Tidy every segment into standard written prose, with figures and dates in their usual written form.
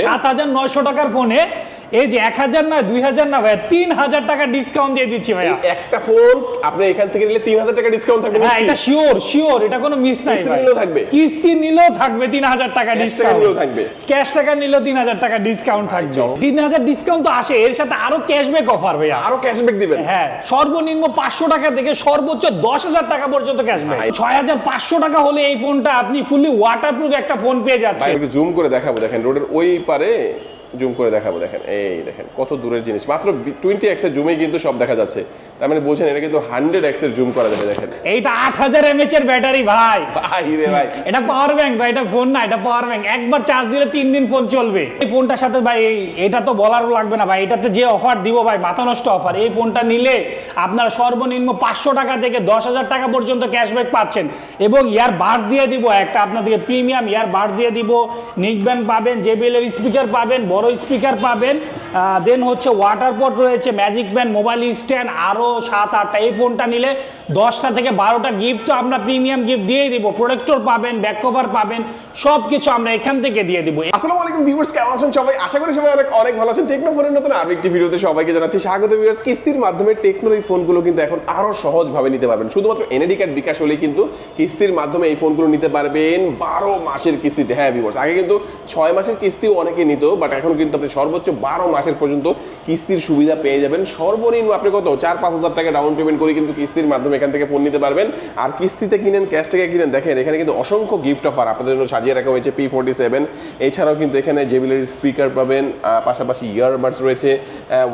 7900 টাকার ফোনে এই যে 1000 না 2000 না ভাই 3000 টাকা ডিসকাউন্ট দিয়ে দিচ্ছি ভাই। একটা ফোন আপনি এখান থেকে নিলে 3000 টাকা ডিসকাউন্ট থাকবে। হ্যাঁ এটা শিওর, এটা কোনো মিস নাই ভাই। কিস্তি নিলেও থাকবে 3000 টাকা ডিসকাউন্ট থাকবে, ক্যাশ টাকা নিলেও 3000 টাকা ডিসকাউন্ট থাকবে। 3000 ডিসকাউন্ট তো আসে, এর সাথে আরো ক্যাশব্যাক অফার ভাই, আরো ক্যাশব্যাক দিবেন। হ্যাঁ সর্বনিম্ন 500 টাকা থেকে সর্বোচ্চ 10000 টাকা পর্যন্ত ক্যাশব্যাক। 6500 টাকা হলে এই ফোনটা আপনি ফুলি ওয়াটারপ্রুফ একটা ফোন পেয়ে যাচ্ছেন। একটু জুম করে দেখাবো, দেখেন রোডের ওই পারে জুম করে দেখাবো, দেখেন এই দেখেন কত দূরের জিনিস, মাত্র 20x এর জুমে কিন্তু সব দেখা যাচ্ছে। তার মানে বোঝেন এটা কিন্তু 100x এর জুম করা যাবে। দেখেন এইটা 8000 mAh এর ব্যাটারি ভাই। ভাই রে ভাই, এটা পাওয়ার ব্যাংক ভাই, এটা ফোন না, এটা পাওয়ার ব্যাংক। একবার চার্জ দিলে 3 দিন ফোন চলবে। এই ফোনটার সাথে ভাই এটা তো বলারও লাগবে না ভাই, এটাতে যে অফার দিব ভাই মাথা নষ্ট অফার। এই ফোনটা নিলে আপনারা সর্বনিম্ন 500 টাকা থেকে 10000 টাকা পর্যন্ত ক্যাশব্যাক পাচ্ছেন এবং ইয়ার বাডস দিয়ে দিব একটা আপনাদেরকে, প্রিমিয়াম ইয়ার বাডস দিয়ে দিব, নিক ব্যান্ড পাবেন, জেবিএল এর স্পিকার পাবেন, বড় স্পিকার পাবেন, দেন হচ্ছে ওয়াটার পট রয়েছে, ম্যাজিক ব্যান্ড, মোবাইল স্ট্যান্ড, আরো 7-8টা। এই ফোনটা নিলে 10টা থেকে 12টা গিফট তো আমরা প্রিমিয়াম গিফট দিয়ে দিব, প্রোটেক্টর পাবেন, ব্যাক কভার পাবেন, সবকিছু আমরা এখান থেকে দিয়ে দিব। আসসালামু আলাইকুম ভিউয়ার্স, কেমন আছেন সবাই? আশা করি সবাই অনেক ভালো আছেন। টেকনো ফোনের নতুন আরো একটি ভিডিওতে সবাইকে জানাচ্ছি স্বাগত। ভিউয়ার্স, কিস্তির মাধ্যমে টেকনোর এই ফোনগুলো কিন্তু এখন আরো সহজভাবে নিতে পারবেন। শুধুমাত্র এনআইডি কার্ড বিকাশ হলেই কিন্তু কিস্তির মাধ্যমে এই ফোনগুলো নিতে পারবেন 12 মাসের কিস্তিতে। হ্যাঁ ভিউয়ার্স, আগে কিন্তু 6 মাসের কিস্তিও অনেকে নিত, বাট এখন কিন্তু আপনি সর্বোচ্চ 12 মাসের পর্যন্ত কিস্তির সুবিধা পেয়ে যাবেন। সর্বনিম্ন আপনি কত 4-5 হাজার টাকা ডাউন পেমেন্ট করে কিন্তু কিস্তির মাধ্যমে এখান থেকে ফোন নিতে পারবেন। আর কিস্তিতে কিনেন, ক্যাশ থেকে কিনেন, দেখেন এখানে কিন্তু অসংখ্য গিফট অফার আপনাদের জন্য সাজিয়ে রাখা হয়েছে। P47 এছাড়াও কিন্তু এখানে জেবিএল এর স্পিকার পাবেন, পাশাপাশি ইয়ারবাডস রয়েছে,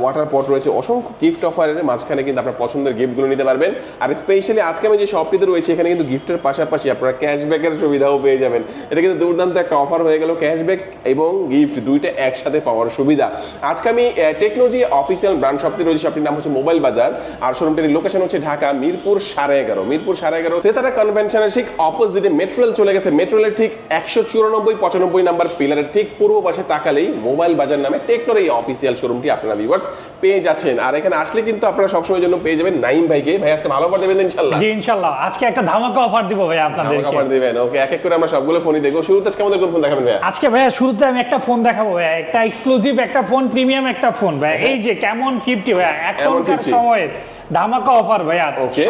ওয়াটার পট রয়েছে, অসংখ্য গিফট অফারের মাঝখানে কিন্তু আপনার পছন্দের গিফটগুলো নিতে পারবেন। আর স্পেশালি আজকে আমি যে শপটিতে রয়েছে এখানে কিন্তু গিফটের পাশাপাশি আপনারা ক্যাশব্যাকের সুবিধাও পেয়ে যাবেন। এটা কিন্তু দুর্দান্ত একটা অফার হয়ে গেল, ক্যাশব্যাক এবং গিফট দুইটা একসাথে পাওয়ার সুবিধা। আজকে আমি টেকনোলজি অফিসিয়াল ব্র্যান্ড শপটি রয়েছে, শপটির নাম হচ্ছে মোবাইল বাজার, আর শোরুমটির লোকেশন হচ্ছে ঢাকা মিরপুর 11.5। মিরপুর 11.5 সেতারা কনভেনশনের ঠিক অপোজিটে মেট্রো রেল চলে গেছে। মেট্রো রেলের ঠিক 194-95 নাম্বার পিলারের ঠিক পূর্ব পাশে তাকালেই মোবাইল বাজার নামে টেকনোর এই অফিসিয়াল শোরুমটি আপনারা ভিউয়ার্স পেয়ে যাচ্ছেন। আর এখানে আসলে কিন্তু আপনারা সবসময়ের জন্য পেয়ে যাবেন নাইম ভাইকে। ভাই আজকে ভালো অফার দেবেন ইনশাআল্লাহ? জি ইনশাআল্লাহ, আজকে একটা ধামাকা অফার দিব ভাই আপনাদেরকে। ধামাকা অফার দিবেন, ওকে। এক এক করে আমরা সবগুলো ফোনই দেখব। শুরুতে আজকে আমাদের কোন ফোন দেখাবেন ভাই? আজকে ভাই শুরুতে আমি একটা ফোন দেখাবো ভাই, একটা এক্সক্লুসিভ একটা ফোন, প্রিমিয়াম একটা ফোন ভাই। এই যে কেমন 50 ভাই, এখনকার সময়ের ধামাকা অফার ভাই।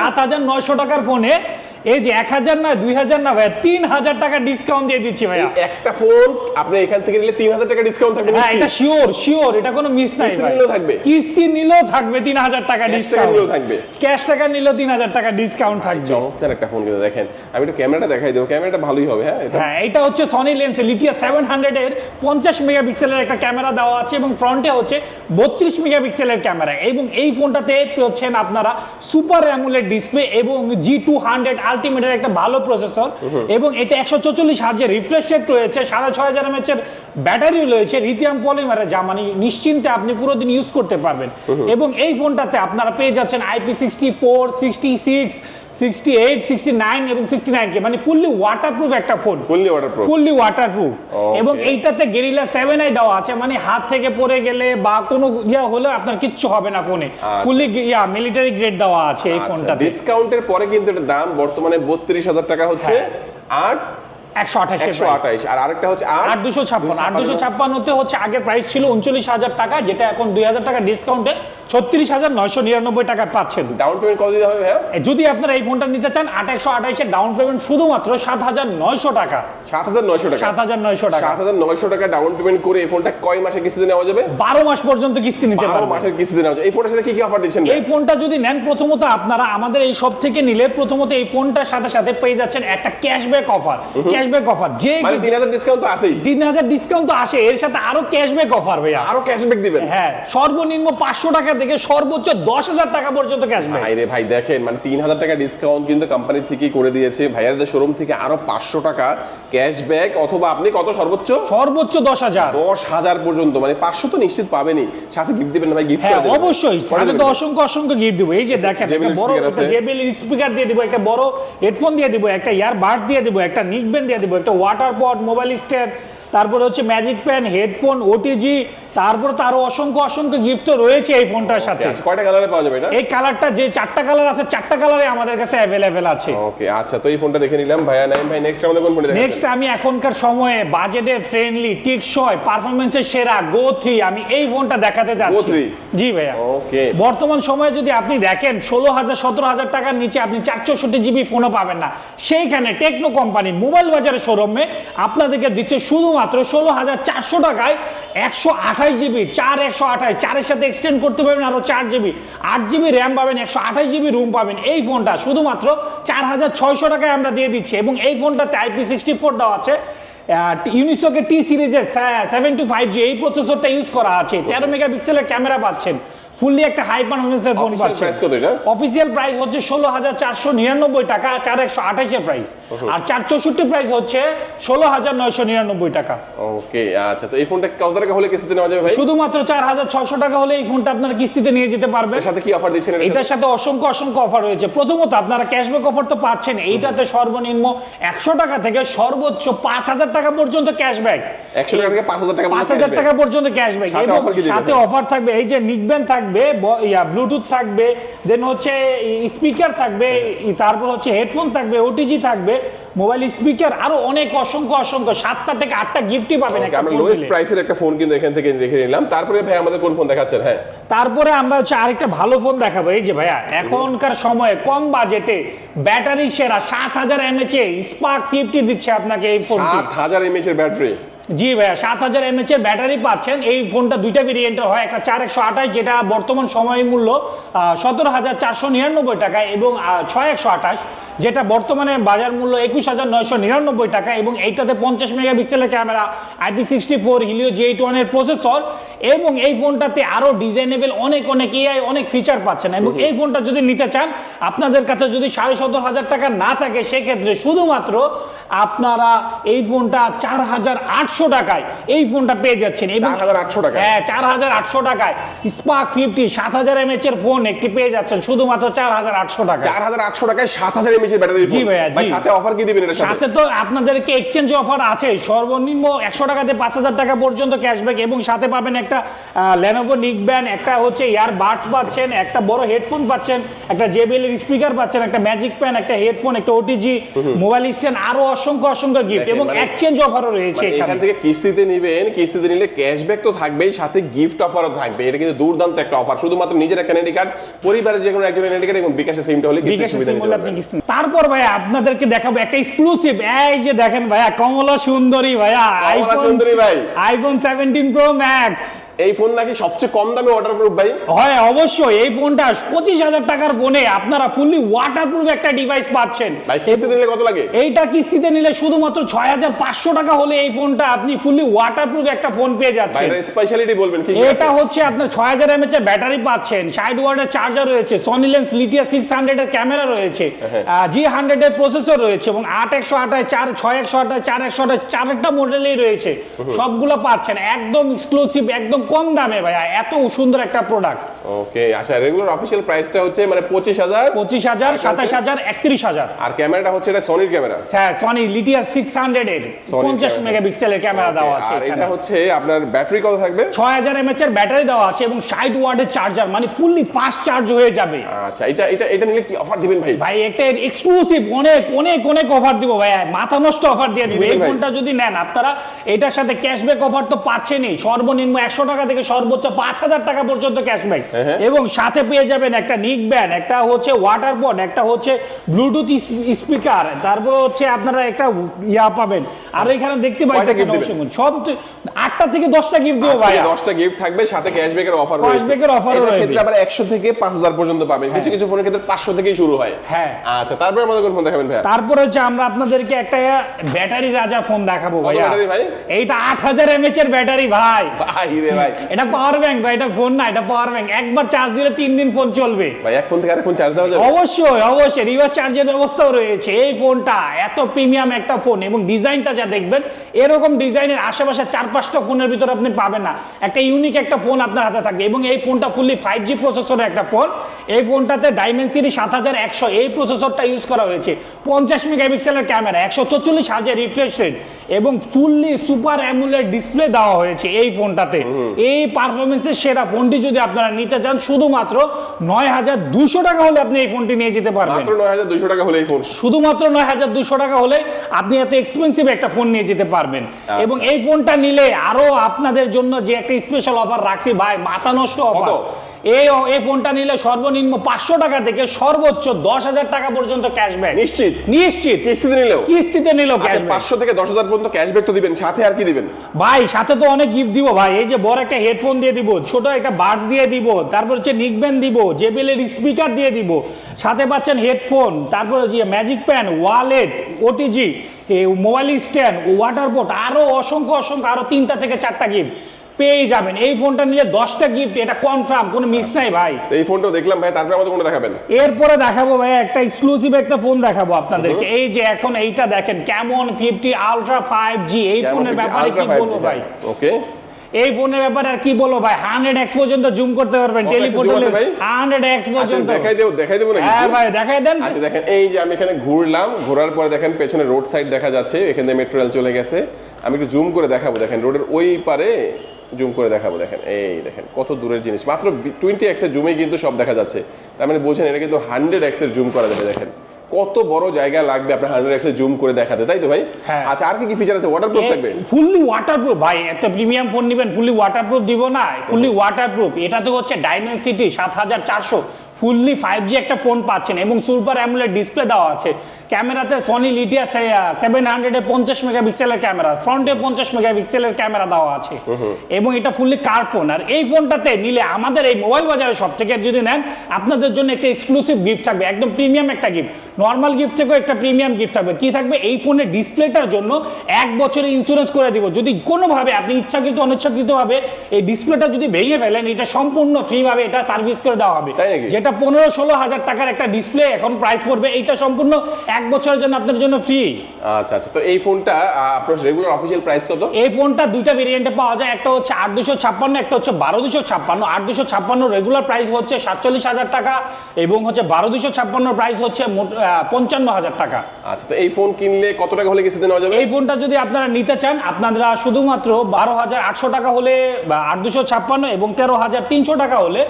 7900 টাকার ফোনে এই যে 1000 না 2000 না ভাই 3000 টাকা ডিসকাউন্ট দিয়ে দিচ্ছি ভাই। একটা ফোন আপনি এখান থেকে নিলে 3000 টাকা ডিসকাউন্ট থাকবে। হ্যাঁ এটা শিওর, এটা কোনো মিস নাই ভাই। কিস্তি নিলেও থাকবে 3000 টাকা ডিসকাউন্ট থাকবে, ক্যাশ টাকা নিলেও 3000 টাকা ডিসকাউন্ট থাকবে। চমৎকার একটা ফোন কিন্তু দেখেন, আমি একটু ক্যামেরাটা দেখাই দেব। ক্যামেরাটা ভালোই হবে। হ্যাঁ এটা হচ্ছে সনি লেন্স লিটিয়া 700 এর 50 মেগাপিক্সেলের একটা ক্যামেরা দেওয়া আছে এবং ফ্রন্টে হচ্ছে 32 মেগাপিক্সেলের ক্যামেরা। এবং এই ফোনটাতে পেয়েছেন আপনারা সুপার অ্যামোলেড ডিসপ্লে এবং G200 আলটিমেটের একটা ভালো প্রসেসর এবং এটা 144 হার্জের রিফ্রেশ রেট রয়েছে, 6500 mAh এর ব্যাটারি রয়েছে, লিথিয়াম পলিমারের, যা মানে নিশ্চিন্তে আপনি পুরো দিন ইউজ করতে পারবেন। এবং এই ফোনটাতে আপনারা পেয়ে যাচ্ছেন IP64, 66, 68, 69 এবং 69K, মানে ফুললি ওয়াটারপ্রুফ একটা ফোন। ফুললি ওয়াটারপ্রুফ এবং এইটাতে গেরিলা 7i দেওয়া আছে, মানে হাত থেকে পড়ে গেলে বা কোনো ইয়া হলে আপনার কিচ্ছু হবে না ফোনে। ফুললি মিলিটারি গ্রেড দেওয়া আছে এই ফোনটাতে। ডিসকাউন্টের পরে কিন্তু এর দাম বর্তমানে 32,000 টাকা হচ্ছে। আর 128 আর আরেকটা হচ্ছে 8256 তে হচ্ছে আগের প্রাইস ছিল 39,000 টাকা, যেটা এখন 2000 টাকা ডিসকাউন্টে 36,999 টাকা পাচ্ছেন। ডাউন পেমেন্ট কত দিতে হবে ভাই? যদি আপনারা এই ফোনটা নিতে চান 8128 এর ডাউন পেমেন্ট শুধুমাত্র 7,900 টাকা। 7,900 টাকা 7,900 টাকা ডাউন পেমেন্ট করে এই ফোনটা কয় মাসে কিস্তিতে নেওয়া যাবে? 12 মাস পর্যন্ত কিস্তি নিতে পারবেন। 12 মাসের কিস্তিতে নেওয়া যাবে। এই ফোনটার সাথে কি কি অফার দিচ্ছেন? এই ফোনটা যদি নেন, প্রথমত আপনারা আমাদের এই শপ থেকে নিলে প্রথমত এই ফোনটার সাথে সাথে পেয়ে যাচ্ছেন একটা ক্যাশব্যাক অফার। ক্যাশব্যাক অফার যে মানে 3000 ডিসকাউন্ট তো আছেই। 3000 ডিসকাউন্ট তো আসে, এর সাথে আরো ক্যাশব্যাক অফার ভাইয়া। আরো ক্যাশব্যাক দিবেন? হ্যাঁ সর্বনিম্ন 500 টাকা থেকে সর্বোচ্চ 10,000 টাকা পর্যন্ত ক্যাশব্যাক। ভাই রে ভাই, দেখেন মানে 3000 টাকা ডিসকাউন্ট কিন্তু কোম্পানি থেকেই করে দিয়েছে। ভাইয়াদের শোরুম থেকে আরো 500 টাকা ক্যাশব্যাক, অথবা আপনি কত সর্বোচ্চ 10,000 পর্যন্ত, মানে 500 তো নিশ্চিত পাবেনই। সাথে গিফট দিবেন না ভাই? গিফট করে দেবেন অবশ্যই, সাথে তো অসংখ্য গিফট দিব। এই যে দেখেন একটা বড় জেবিএল স্পিকার দিয়ে দিব, একটা বড় হেডফোন দিয়ে দিব, একটা ইয়ারবাডস দিয়ে দিব, একটা নিক ব্যান্ড দিয়ে দিব, একটা ওয়াটার পট, মোবাইল স্ট্যান্ড, তারপরে হচ্ছে ম্যাজিক প্যান, হেডফোন, ওটিজি, তারপরে তো আরো অসংখ্য অসংখ্য গিফট তো রয়েছে এই ফোনটার সাথে। আচ্ছা, কয়টা কালারে পাওয়া যাবে এটা? এই কালারটা যে 4টা কালার আছে 4টা কালারে আমাদের কাছে অ্যাভেলেবেল আছে। ওকে, আচ্ছা, তো এই ফোনটা দেখে নিলাম ভাইয়া। নাইম ভাই, নেক্সট আমাদের কোন ফোনটা দেখাচ্ছেন? নেক্সট আমি এখনকার সময়ে বাজেটের ফ্রেন্ডলি, টেকসই, পারফরম্যান্সের সেরা গো 3 আমি এই ফোনটা দেখাতে যাচ্ছি। Go 3? জি ভাইয়া। ওকে, বর্তমান সময়ে যদি আপনি দেখেন 16,000 17,000 টাকার নিচে আপনি 464 জিবি ফোনও পাবেন না। সেইখানে টেকনো কোম্পানি মোবাইল বাজারের শোরুমে আপনাদেরকে দিচ্ছে শুধুমাত্র 16,400 টাকায় 128 জিবি 128 4-এর সাথে এক্সটেন্ড করতে পারবেন আরো 4 জিবি, 8 জিবি র্যাম পাবেন, 128 জিবি রুম পাবেন। এই ফোনটা শুধুমাত্র 4,600 টাকায় আমরা দিয়ে দিচ্ছি এবং এই ফোনটাতে IP64 দেওয়া আছে। ইউনিসকের টি সিরিজের 725G এই প্রসেসরটা ইউজ করা আছে। 13 মেগাপিক্সেলের ক্যামেরা পাচ্ছেন, ফুললি একটা হাই পারফরম্যান্সের ফোন অফিশিয়াল পাচ্ছেন। প্রাইস কত এটা? অফিসিয়াল প্রাইস হচ্ছে 16,499 টাকা, 4,128 এর প্রাইস, আর 464 প্রাইস হচ্ছে 16,999 টাকা। ওকে, আচ্ছা, তো এই ফোনটা কত টাকা হলে কিস্তিতে নেওয়া যাবে ভাই? শুধুমাত্র 4,600 টাকা হলে এই ফোনটা আপনারা কিস্তিতে নিয়ে যেতে পারবেন। এর সাথে কি অফার দিচ্ছেন? এটার সাথে অসংখ্য অসংখ্য অফার রয়েছে। প্রথমত আপনারা ক্যাশব্যাক অফার তো পাচ্ছেন, এইটাতে সর্বনিম্ন 100 টাকা থেকে সর্বোচ্চ 5,000 টাকা পর্যন্ত ক্যাশব্যাক। 100 টাকা থেকে 5,000 টাকা, 5,000 টাকা পর্যন্ত ক্যাশব্যাক। সাথে এবং offer কি দিবেন? সাথে অফার থাকবে, এই যে নিকব্যান্ড থাকবে, ব্লুটুথ থাকবে, দেন হচ্ছে স্পিকার থাকবে, তারপর হচ্ছে হেডফোন থাকবে, ওটিজি থাকবে, মোবাইল স্পিকার, আরো অনেক অসংখ্য অসংখ্য 7টা থেকে 8টা গিফটই পাবেন একটা আমরা ফোন লোয়েস্ট নিলে। প্রাইসের একটা ফোন কিন্তু এখান থেকে দেখে নিলাম। তারপরে ভাই আমাদের কোন ফোন দেখাচ্ছেন? হ্যাঁ, তারপরে আমরা হচ্ছে আরেকটা ভালো ফোন দেখাবো। এই যে ভাইয়া এখনকার সময়ে কম বাজেটে ব্যাটারি সেরা 7,000 mAh স্পার্ক 50 দিচ্ছে আপনাকে এই ফোনটি। 7,000 mAh এর ব্যাটারি। জি ভাইয়া, 7,000 mAh এর ব্যাটারি পাচ্ছেন। এই ফোনটা দুইটা ভেরিয়েন্টের হয়, একটা 4128 যেটা বর্তমান সময় মূল্য 17,499 টাকা এবং 6128 যেটা বর্তমানে বাজার মূল্য 21,999 টাকা এবং এইটাতে 50 মেগাপিক্সেলের ক্যামেরা, IP64 হিলিও G81 এর প্রসেসর এবং এই ফোনটাতে আরো ডিজাইনেবল অনেক অনেক AI অনেক ফিচার পাচ্ছেন। এবং এই ফোনটা যদি নিতে চান, আপনাদের কাছে যদি 17,500 টাকা না থাকে সেক্ষেত্রে শুধুমাত্র আপনারা এই ফোনটা 4,800 টাকায় এই ফোনটা পেয়ে যাচ্ছেন। 4,800 টাকা? হ্যাঁ, 4,800 টাকায় স্পার্ক 50 7,000 mAh এর ফোন একটি পেয়ে যাচ্ছেন শুধুমাত্র 4,800 টাকা। 4,800 টাকায় 7,000 mAh এর ব্যাটারি। জি ভাইয়া, জি। সাথে অফার কি দিবেন এর সাথে? সাথে তো আপনাদেরকে এক্সচেঞ্জ অফার আছে, সর্বনিম্ন 100 টাকাতে 5,000 টাকা পর্যন্ত ক্যাশব্যাক এবং সাথে পাবেন একটা Lenovo নিকব্যান্ড, একটা হচ্ছে ইয়ারবাডস পাচ্ছেন, একটা বড় হেডফোন পাচ্ছেন, একটা JBL এর স্পিকার পাচ্ছেন, একটা ম্যাজিক প্যান, একটা হেডফোন, একটা ওটিজি, মোবাইল স্ট্যান্ড, আরো অসংখ্য অসংখ্য গিফট এবং এক্সচেঞ্জ অফারও রয়েছে এখান এখানে। থেকে কিস্তিতে নিবেন, কিস্তিতে নিলে ক্যাশব্যাক তো থাকবেই, সাথে গিফট অফারও থাকবে। এটা কিন্তু দুর্দান্ত একটা অফার। শুধুমাত্র নিজের একটা এনআইডি কার্ড, পরিবারের যে কোনো একজন এনআইডি কার্ড এবং বিকাশের সিমটা হলে কিস্তির বিকাশের সুবিধা সিম নিতে হলে আপনি পারবেন। কিস্তি। তারপর ভাইয়া আপনাদেরকে দেখাবো একটা এক্সক্লুসিভ, এই যে দেখেন ভাইয়া কমলা সুন্দরী ভাইয়া, কমলা সুন্দরী ভাই। IPhone 17 pro max. এই ফোন নাকি সবচেয়ে কম দামে ওয়াটার প্রুফ ভাই? হয় অবশ্যই, এই ফোনটা 25,000 টাকার ফোনে আপনারা ফুললি ওয়াটারপ্রুফ একটা ডিভাইস পাচ্ছেন। ভাই কিস্তিতে নিলে কত লাগে? এইটা কিস্তিতে নিলে শুধুমাত্র 6,500 টাকা হলে এই ফোনটা আপনি ফুললি ওয়াটারপ্রুফ একটা ফোন পেয়ে ভাই যাচ্ছেন। এটা স্পেশালিটি বলবেন কি? এটা হচ্ছে আপনার 6,000 mAh এর ব্যাটারি পাচ্ছেন, 60 ওয়াটের চার্জার রয়েছে, সনি লেন্স লিথিয়া 600 এর ক্যামেরা রয়েছে, G100 এর প্রসেসর রয়েছে এবং 8128 6128 4128 চারটা মডেলই রয়েছে। সবগুলো পাচ্ছেন একদম এক্সক্লুসিভ, একদম কম দামে ভাইয়া, এত সুন্দর একটা প্রোডাক্ট। ওকে, আচ্ছা, রেগুলার অফিশিয়াল প্রাইসটা হচ্ছে মানে 25,000, 25,000 27,000 31,000। আর ক্যামেরাটা হচ্ছে এটা সনির ক্যামেরা। হ্যাঁ, সনি লিথিয়া 600 এর 50 মেগাপিক্সেলের ক্যামেরা দেওয়া আছে আর এখানে। এটা হচ্ছে আপনার ব্যাটারি কত থাকবে? 6,000 mAh এর ব্যাটারি দেওয়া আছে এবং 60 ওয়াটের চার্জার, মানে ফুললি ফাস্ট চার্জ হয়ে যাবে। আচ্ছা, এটা এটা এটা নিলে কি অফার দিবেন ভাই? ভাই একটা এক্সক্লুসিভ অনেক অনেক অনেক অফার দিব ভাই, মাথা নষ্ট অফার দিয়ে দিব। এই ভাই? ফোনটা যদি নেন আপনারা, এটার সাথে ক্যাশব্যাক অফার তো পাচ্ছেনই, সর্বনিম্ন 100 টাকা থেকে সর্বোচ্চ 5,000 টাকা পর্যন্ত ক্যাশব্যাক এবং সাথে পেয়ে যাবেন একটা নিক ব্যান্ড, একটা হচ্ছে ওয়াটার পড, একটা হচ্ছে ব্লুটুথ স্পিকার, তারপর হচ্ছে আপনারা একটা ইয়া পাবেন। আর এখানে দেখতে পাচ্ছেন সব 8টা থেকে 10টা গিফট দিব ভাই। 10টা গিফট থাকবে, সাথে ক্যাশব্যাকের অফার রয়েছে। ক্যাশব্যাকের অফারও এটার রয়েছে। ক্ষেত্রে আবার 100 থেকে 5,000 পর্যন্ত পাবেন। কিছু কিছু ফোনের ক্ষেত্রে 500 থেকেই শুরু হয়। হ্যাঁ, আচ্ছা, তারপরে আমাদের কোন ফোন দেখাবেন ভাই? তারপর হচ্ছে আমরা আপনাদেরকে একটা ব্যাটারি রাজা ফোন দেখাবো কত ভাইয়া। ব্যাটারি ভাই? এইটা 8,000 mAh এর ব্যাটারি ভাই। ভাই রে ভাই, এটা পাওয়ার ব্যাংক ভাই, এটা ফোন না, এটা পাওয়ার ব্যাংক। একবার চার্জ দিলে 3 দিন ফোন চলবে ভাই এক ফোন থেকে আরেক ফোন চার্জ দেওয়া যাবে? অবশ্যই রিভার্স চার্জের ব্যবস্থাও রয়েছে। এই ফোনটা এত প্রিমিয়াম একটা ফোন এবং ডিজাইনটা যা দেখবেন এরকম ডিজাইনের আশেপাশে 4-5টা ফোনের ভিতরে আপনি পাবেন না। একটা ইউনিক একটা ফোন আপনার হাতে থাকবে এবং এই ফোনটা ফুললি 5G প্রসেসরের একটা ফোন। এই ফোনটাতে ডাইমেনসিটি 7100 এই প্রসেসরটা ইউজ করা হয়েছে। 50 মেগাপিক্সেলের ক্যামেরা, 144 হার্জের রিফ্রেশ রেট এবং ফুললি সুপার অ্যামোলেড ডিসপ্লে দেওয়া হয়েছে এই ফোনটাতে। এই পারফরমেন্সের সেরা ফোনটি যদি আপনারা নিতে চান শুধুমাত্র 9200 টাকা হলে আপনি এই ফোনটি নিয়ে যেতে পারবেন। মাত্র 9200 টাকা হলে এই ফোন, শুধুমাত্র 9200 টাকা হলে আপনি এত এক্সপেন্সিভ একটা ফোন নিয়ে যেতে পারবেন। এবং এই ফোনটা নিলে আরো আপনাদের জন্য যে একটা স্পেশাল অফার রাখছি ভাই, মাথা নষ্ট অফার। এই ফোনটা নিলে সর্বনিম্ন 500 টাকা থেকে সর্বোচ্চ 10,000 টাকা পর্যন্ত ক্যাশব্যাক। নিশ্চিত কিস্তিতে নিলেও ক্যাশব্যাক। 500 থেকে 10,000 পর্যন্ত ক্যাশব্যাক তো দিবেন, সাথে আর কি দিবেন ভাই? সাথে তো অনেক গিফট দিব ভাই। এই যে বড় একটা হেডফোন দিয়ে দিব, ছোট একটা বাডস দিয়ে দিব, তারপর হচ্ছে নিকব্যান্ড দিব, JBL এর স্পিকার দিয়ে দিব, সাথে পাচ্ছেন হেডফোন, তারপর যে magic pan, wallet, OTG, mobile stand, water boat, আরো অসংখ্য আরো 3টা থেকে 4টা গিফট পেয়ে যাবেন। এই ফোনটা নিলে 10টা গিফট, এটা কনফার্ম, কোনো মিস নাই ভাই। এই ফোনটাও দেখলাম ভাই, তারপরে আমাদের কোনটা দেখাবেন? এরপরে দেখাবো ভাই একটা এক্সক্লুসিভ একটা ফোন দেখাবো আপনাদেরকে। এই যে এখন এইটা দেখেন, Camon 50 Ultra 5G। এই ফোনের ব্যাপারে কি বলবো ভাই? ওকে, এই ফোনের ব্যাপারে আর কি বলবো ভাই, 100x পর্যন্ত জুম করতে পারবেন, টেলিফোটো 100x পর্যন্ত। দেখাই দেব নাকি? হ্যাঁ ভাই দেখাই দেন। আচ্ছা দেখেন, এই যে আমি এখানে ঘোরার পরে দেখেন পেছনে রোড সাইড দেখা যাচ্ছে, এখানে মেট্রো রেল চলে গেছে। আমি একটু জুম করে দেখাবো, দেখেন রোডের ওই পারে জুম করে দেখাবো। দেখেন এই দেখেন কত দূরের জিনিস, মাত্র 20x এর জুমে কিন্তু সব দেখা যাচ্ছে। তার মানে বোঝেন এটা কিন্তু 100x এর জুম করা যাবে। দেখেন কত বড় জায়গা লাগবে আপনার 100x এর জুম করে দেখাতে, তাই তো ভাই? হ্যাঁ। আচ্ছা আর কি ফিচার আছে? ওয়াটারপ্রুফ থাকবে? ফুললি ওয়াটারপ্রুফ ভাই, এত প্রিমিয়াম ফোন নেবেন, ফুললি ওয়াটারপ্রুফ দিব না? Fully waterproof. এটা তো হচ্ছে ডাইমেনসিটি 7400 ফুললি 5G একটা ফোন পাচ্ছেন এবং সুপার অ্যামোলেড ডিসপ্লে দেওয়া আছে। ক্যামেরাতে সনি লিটিয়া 700 এ 50 মেগাপিক্সেলের ক্যামেরা, ফ্রন্টে 50 মেগাপিক্সেলের ক্যামেরা দেওয়া আছে এবং এটা ফুললি কার ফোন। আর এই ফোনটাতে নিলে আমাদের এই মোবাইল বাজারে সব থেকে যদি নেন, আপনাদের জন্য একটা এক্সক্লুসিভ গিফট থাকবে, একদম প্রিমিয়াম একটা গিফট। নর্মাল গিফট থেকেও একটা প্রিমিয়াম গিফট থাকবে। কি থাকবে? এই ফোনের ডিসপ্লেটার জন্য 1 বছরের ইন্স্যুরেন্স করে দিব। যদি কোনোভাবে আপনি ইচ্ছাকৃত অনিচ্ছাকৃতভাবে এই ডিসপ্লেটা যদি ভেঙে ফেলেন, এটা সম্পূর্ণ ফ্রি ভাবে এটা সার্ভিস করে দেওয়া হবে। যেটা 15-16 হাজার টাকার একটা ডিসপ্লে এখন প্রাইস পড়বে, এইটা সম্পূর্ণ 1 বছরের জন্য আপনাদের জন্য ফ্রি। আচ্ছা তো এই ফোনটা আপনার রেগুলার অফিশিয়াল প্রাইস কত? এই ফোনটা দুইটা ভেরিয়েন্টে পাওয়া যায়, একটা হচ্ছে 8256, একটা হচ্ছে 12256। 8256 রেগুলার প্রাইস হচ্ছে 47,000 টাকা এবং হচ্ছে 12256 প্রাইস হচ্ছে 55,000 টাকা। আচ্ছা তো এই ফোন কিনলে কত টাকা হলে কিস্তিতে নেওয়া যাবে? এই ফোনটা যদি আপনারা নিতে চান, আপনারা শুধুমাত্র 12,800 টাকা হলে বা 8256 এবং 13,300 টাকা হলে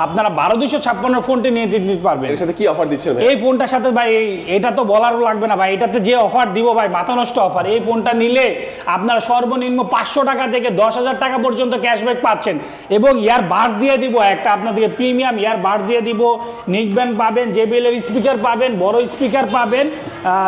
আপনারা 12,256 ফোনটি নিয়ে দিতে পারবেন। এর সাথে কি অফার দিচ্ছেন ভাই? এই ফোনটার সাথে ভাই এটা তো বলারও লাগবে না ভাই, এটাতে যে অফার দিব ভাই, মাথা নষ্ট অফার। এই ফোনটা নিলে আপনারা সর্বনিম্ন 500 টাকা থেকে 10,000 টাকা পর্যন্ত ক্যাশব্যাক পাচ্ছেন এবং ইয়ার বাডস দিয়ে দিব একটা, আপনাদেরকে প্রিমিয়াম ইয়ার বাডস দিয়ে দিব, নিকব্যান্ড পাবেন, JBL এর স্পিকার পাবেন, বড় স্পিকার পাবেন,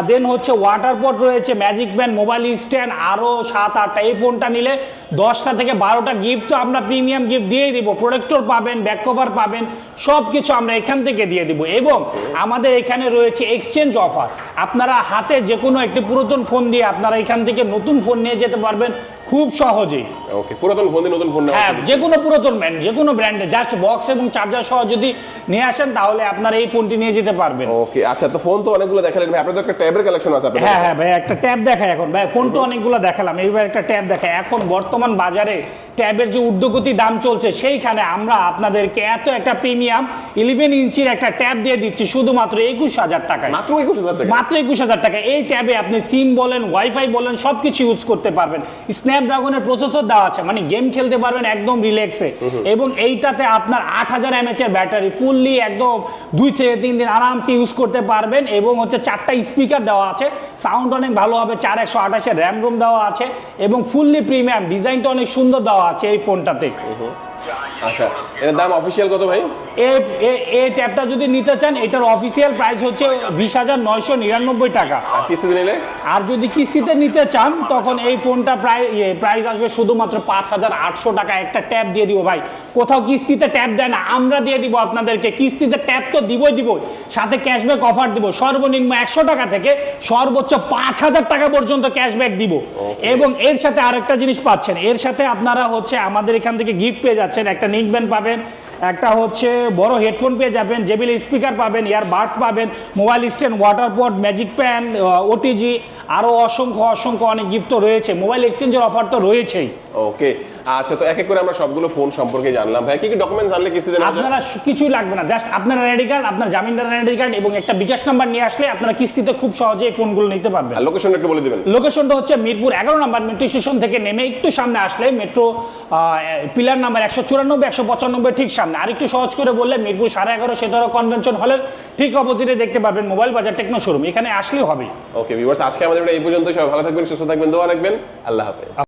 দেন হচ্ছে ওয়াটার পট রয়েছে, ম্যাজিক প্যান, মোবাইল স্ট্যান্ড, আরো 7-8টা। এই ফোনটা নিলে 10টা থেকে 12টা গিফট তো আমরা প্রিমিয়াম গিফট দিয়েই দিব। প্রোটেক্টর পাবেন, ব্যাক কভার পাবেন, সব কিছু আমরা এখান থেকে দিয়ে দিব। এবং আমাদের এখানে রয়েছে এক্সচেঞ্জ অফার। আপনারা হাতে যে কোনো একটি পুরাতন ফোন দিয়ে আপনারা এখান থেকে নতুন ফোন নিয়ে যেতে পারবেন খুব সহজেই। ওকে, পুরাতন ফোন দিয়ে নতুন ফোন নেওয়া? হ্যাঁ, যে কোনো পুরাতন ব্র্যান্ড, যে কোনো ব্র্যান্ডে জাস্ট বক্স এবং চার্জার সহ যদি নিয়ে আসেন তাহলে আপনারা এই ফোনটি নিয়ে যেতে পারবেন। ওকে, আচ্ছা তো ফোন তো অনেকগুলো দেখালেন ভাই, আপনাদের তো একটা ট্যাবের কালেকশন আছে আপনাদের? হ্যাঁ ভাই, একটা ট্যাব দেখাই এখন ভাই। ফোন তো অনেকগুলো দেখালাম, এইবার একটা ট্যাব দেখাই। এখন বর্তমান বাজারে ট্যাবের যে ঊর্ধ্বগতি দাম চলছে, সেইখানে আমরা আপনাদেরকে এত একটা প্রিমিয়াম 11 ইঞ্চির একটা ট্যাব দিয়ে দিচ্ছি শুধুমাত্র 21,000 টাকায়। মাত্র 21,000 টাকা? মাত্র 21,000 টাকা। এই ট্যাবে আপনি সিম বলেন, ওয়াইফাই বলেন, সবকিছু ইউজ করতে পারবেন। স্ন্যাপড্রাগনের প্রসেসর দেওয়া আছে, মানে গেম খেলতে পারবেন একদম রিল্যাক্সে। এবং এইটাতে আপনার 8000 mAh এর ব্যাটারি, ফুললি একদম 2 থেকে 3 দিন আরামসে ইউজ করতে পারবেন। এবং হচ্ছে 4টা স্পিকার দেওয়া আছে, সাউন্ড অনেক ভালো হবে, 4128 র্যাম রোম দেওয়া আছে এবং ফুললি প্রিমিয়াম, ডিজাইনটা অনেক সুন্দর দেওয়া আছে এই ফোনটাতে। আচ্ছা, এর দাম অফিশিয়াল কত ভাই? এই ট্যাবটা যদি নিতে চান, এটার অফিসিয়াল প্রাইস হচ্ছে 20,999 টাকা। আর কিস্তিতে নিলে? আর যদি কিস্তিতে নিতে চান তখন এই ফোনটা প্রাইস আসবে শুধুমাত্র 5,800 টাকা। একটা ট্যাব দিয়ে দিব ভাই, কোথাও কিস্তিতে ট্যাব দেয় না, আমরা দিয়ে দিব আপনাদেরকে। কিস্তিতে ট্যাব তো দিবই, সাথে ক্যাশব্যাক অফার দিব। সর্বনিম্ন 100 টাকা থেকে সর্বোচ্চ 5,000 টাকা পর্যন্ত ক্যাশব্যাক দিব। এবং এর সাথে আরেকটা জিনিস পাচ্ছেন, এর সাথে আপনারা হচ্ছে আমাদের এখান থেকে গিফট পেয়ে যাচ্ছেন, একটা নিকব্যান্ড পাবেন, একটা হচ্ছে বড় হেডফোন পেয়ে যাবেন, জেবিএল স্পিকার পাবেন, ইয়ারবাডস পাবেন, মোবাইল স্ট্যান্ড, ওয়াটার পট, ম্যাজিক প্যান, ওটিজি, আরও অসংখ্য অনেক গিফটও রয়েছে। মোবাইল এক্সচেঞ্জের অফার তো রয়েছেই। ওকে, আচ্ছা, তো এক এক করে আমরা সবগুলো ফোন সম্পর্কে জানলাম। ভাই কি কি ডকুমেন্টস আনলে কিস্তিতে নেওয়া যায়? আপনারা কিছুই লাগবে না, জাস্ট আপনার এনআইডি কার্ড, আপনার জামিনদার এনআইডি কার্ড এবং একটা বিকাশ নাম্বার নিয়ে আসলে আপনারা কিস্তিতে খুব সহজে এই ফোনগুলো নিতে পারবেন। আর লোকেশন একটু বলে দিবেন। লোকেশনটা হচ্ছে মিরপুর 11 নম্বর মেট্রো স্টেশন থেকে নেমে একটু সামনে আসলে মেট্রো পিলার নাম্বার 194 195 ঠিক সামনে। আর একটু সহজ করে বললে মিরপুর 11:30 সেতারা কনভেনশন হলের ঠিক অপোজিটে দেখতে পাবেন মোবাইল বাজার টেকনো শোরুম, এখানে আসলেই হবে। ওকে ভিউয়ার্স, আজকে আমাদের এই পর্যন্ত। সবাই ভালো থাকবেন, সুস্থ থাকবেন, দোয়া রাখবেন। আল্লাহ হাফেজ।